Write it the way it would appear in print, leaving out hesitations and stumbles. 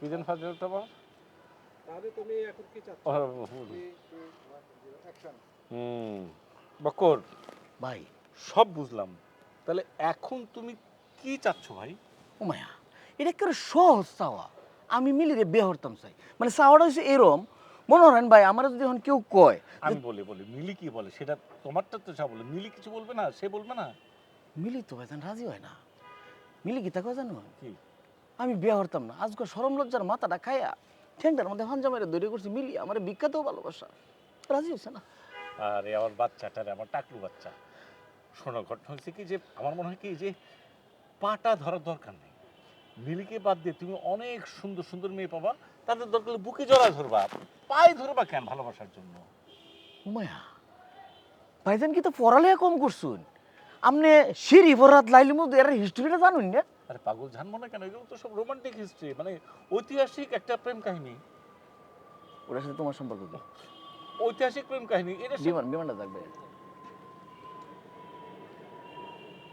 বিজন ফাজলটা বল। তাহলে তুমি এখন কি চাচ্ছ? অ্যাকশন। বকর ভাই সব বুঝলাম, তাহলে এখন তুমি কি চাচ্ছ ভাই? উমায়া এটা করে সহজ চাওয়া, আমি মিলিরে বিয়ে করতাম চাই, মানে চাওয়াটা হচ্ছে এরম, মনে করেন ভাই আমার যদি এখন কেউ কয় আমি বলি মিলি কি বলে সেটা তোমারটা তো যা বলে, মিলি কিছু বলবে না, সে বলবে না মিলি তো ভাই রাজি হয় না। মিলি কি তা কয় জানো, কি? আমি বিয়ে করতাম না, আজকে শরম লজ্জার মাথাটা খাইয়া ঠ্যাংটার মধ্যে হাঞ্জা মেরে দৌড়ে করছি, মিলি আমার বিখ্যাতও ভালোবাসা, রাজি হয়েছে না। আরে আমার বাচ্চাটারে, আমার টাকলু বাচ্চা, শোনো ঘটনা হয়েছে কি যে আমার মনে হয় কি যে পাটা ধরার দরকার নেই, মিলিকে বাদ দিয়ে তুমি অনেক সুন্দর সুন্দর মেয়ে পাবা, তাদের দরকার হলে বুকে জড়ায় ধরবা, পায়ে ধরবা কেন ভালোবাসার জন্য? উমায়া ভাইজান কি তো পড়ালেখা কম করছুন, আপনি সিঁড়ি ভরাত লাইলির মধ্যে এর হিস্টোরিটা জানুন না? আরে পাগল জানবো না কেন, এগুলো তো সব রোমান্টিক হিস্ট্রি, মানে ঐতিহাসিক একটা প্রেম কাহিনী। ওটার সাথে তোমার সম্পর্ক কি? ঐতিহাসিক প্রেম কাহিনী এটা বিমানটা থাকবে।